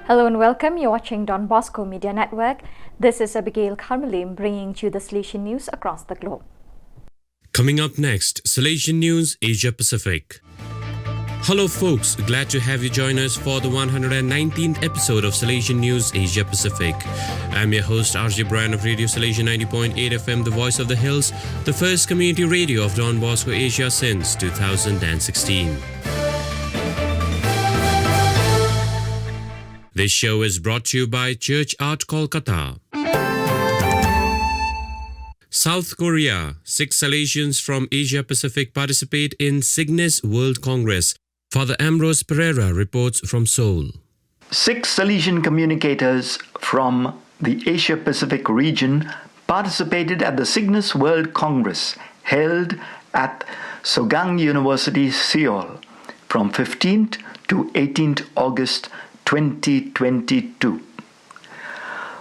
Hello and welcome. You're watching Don Bosco Media Network. This is Abigail Carmelim bringing you the Salesian news across the globe. Coming up next, Salesian News Asia Pacific. Hello folks, glad to have you join us for the 119th episode of Salesian News Asia Pacific. I'm your host RJ Brian of Radio Salesian 90.8 FM, the voice of the hills, the first community radio of Don Bosco Asia since 2016. This show is brought to you by Church Art Kolkata. South Korea, 6 Salesians from Asia Pacific participate in Cygnus World Congress. Father Ambrose Pereira reports from Seoul. 6 Salesian communicators from the Asia Pacific region participated at the Cygnus World Congress held at Sogang University, Seoul from 15th to 18th August 2022.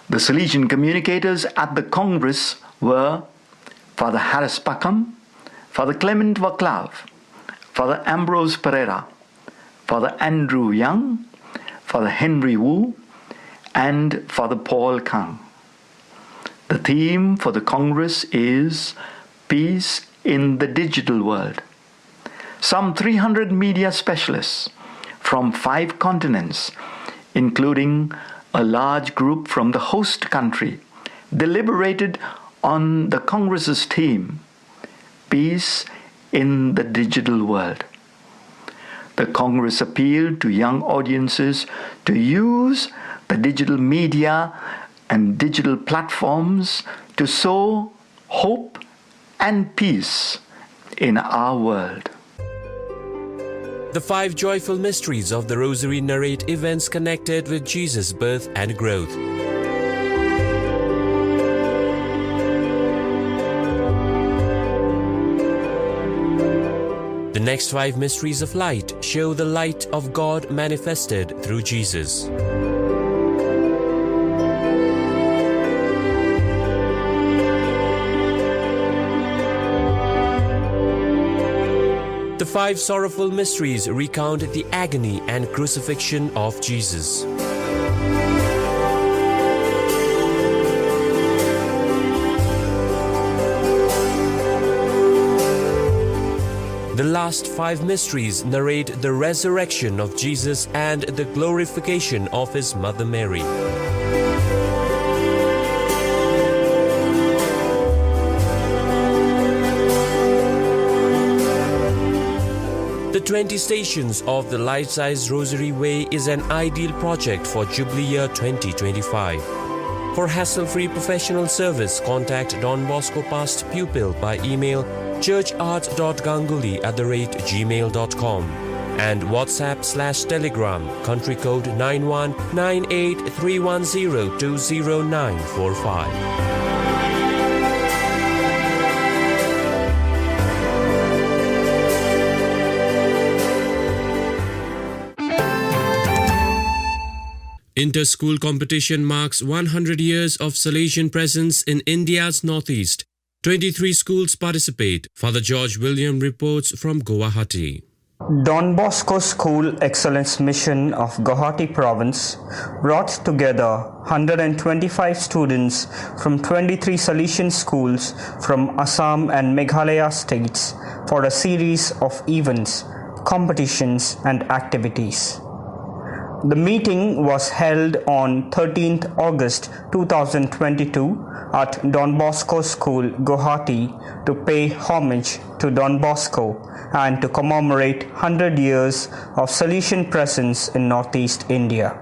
The Salesian communicators at the Congress were Father Harris Pakam, Father Clement Vaclav, Father Ambrose Pereira, Father Andrew Young, Father Henry Wu, and Father Paul Kang. The theme for the Congress is Peace in the Digital World. Some 300 media specialists from 5 continents, including a large group from the host country, deliberated on the Congress's theme, Peace in the Digital World. The Congress appealed to young audiences to use the digital media and digital platforms to sow hope and peace in our world. The 5 joyful mysteries of the Rosary narrate events connected with Jesus' birth and growth. The next 5 mysteries of light show the light of God manifested through Jesus. The 5 sorrowful mysteries recount the agony and crucifixion of Jesus. The last 5 mysteries narrate the resurrection of Jesus and the glorification of his mother Mary. The 20 Stations of the Life-Size Rosary Way is an ideal project for Jubilee Year 2025. For hassle-free professional service, contact Don Bosco Past Pupil by email churchart.ganguly@gmail.com and WhatsApp/Telegram country code 919831020945. Inter-school competition marks 100 years of Salesian presence in India's northeast. 23 schools participate. Father George William reports from Guwahati. Don Bosco School Excellence Mission of Guwahati Province brought together 125 students from 23 Salesian schools from Assam and Meghalaya states for a series of events, competitions and activities. The meeting was held on 13th August 2022 at Don Bosco School, Guwahati, to pay homage to Don Bosco and to commemorate 100 years of Salesian presence in Northeast India.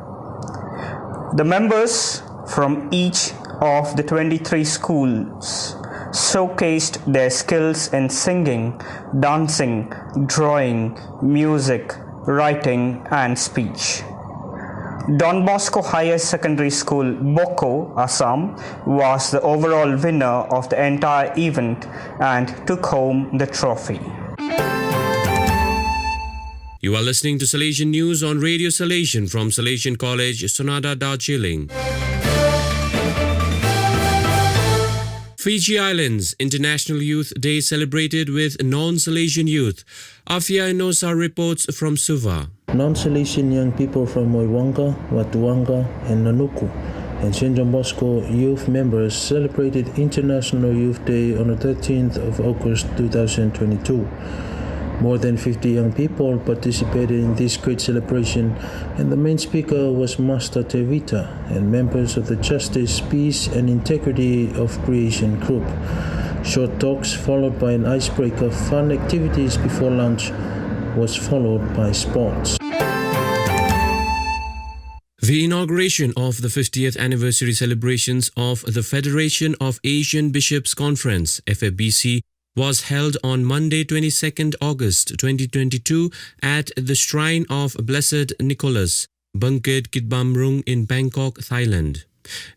The members from each of the 23 schools showcased their skills in singing, dancing, drawing, music, writing, and speech. Don Bosco Higher Secondary School, Boko, Assam, was the overall winner of the entire event and took home the trophy. You are listening to Salesian News on Radio Salesian from Salesian College, Sonada, Darjeeling. Fiji Islands International Youth Day celebrated with non-Salesian youth. Afia Inosa reports from Suva. Non-Salesian young people from Moiwanga, Watuanga and Nanuku and St. John Bosco youth members celebrated International Youth Day on the 13th of August 2022. More than 50 young people participated in this great celebration, and the main speaker was Master Tevita and members of the Justice, Peace and Integrity of Creation group. Short talks followed by an icebreaker, fun activities before lunch was followed by sports. The inauguration of the 50th anniversary celebrations of the Federation of Asian Bishops Conference (FABC) was held on Monday 22nd August 2022 at the Shrine of Blessed Nicholas, Bangkit Kitbamrung in Bangkok, Thailand.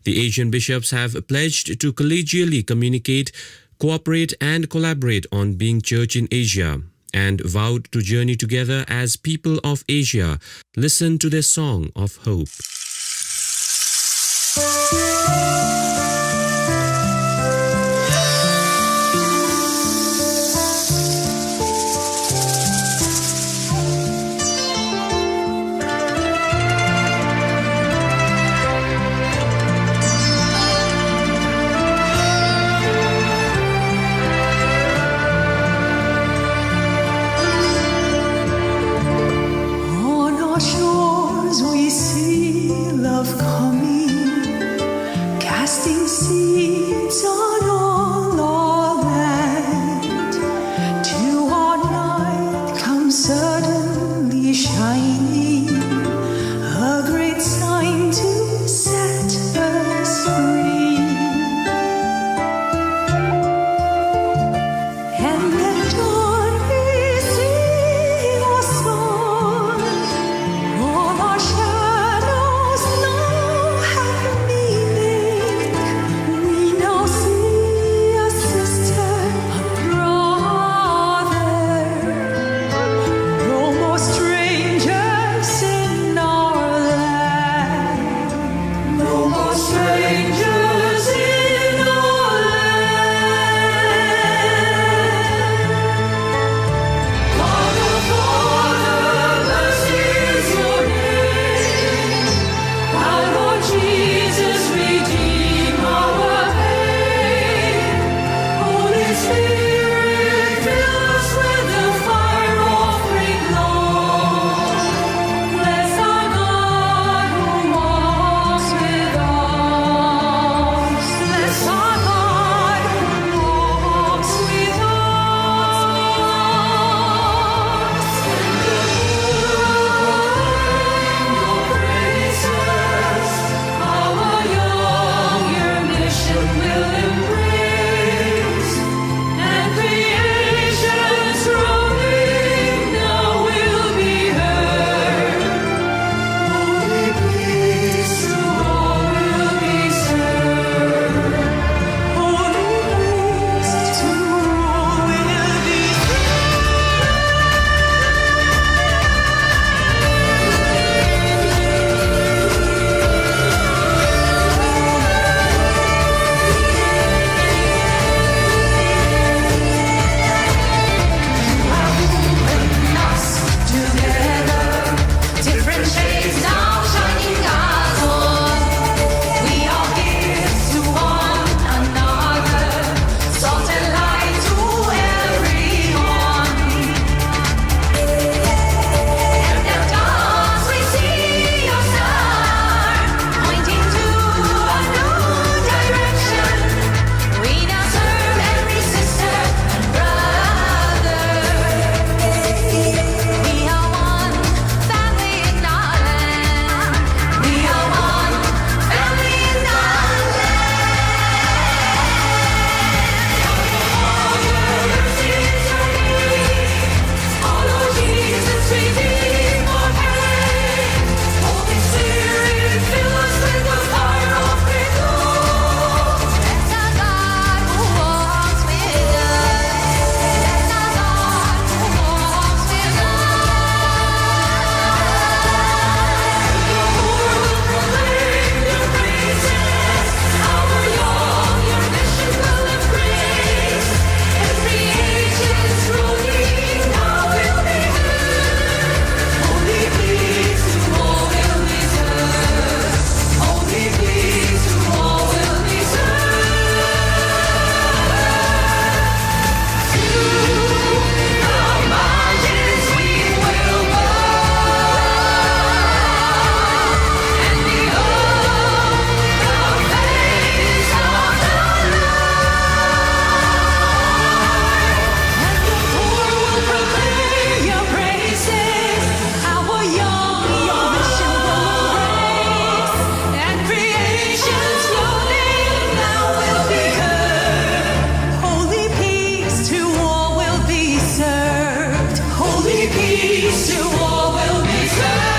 The Asian bishops have pledged to collegially communicate, cooperate and collaborate on being church in Asia, and vowed to journey together as people of Asia. Listen to their song of hope. On our shores we see love coming, casting peace to all will return.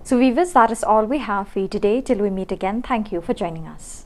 So viewers, that is all we have for you today. Till we meet again, thank you for joining us.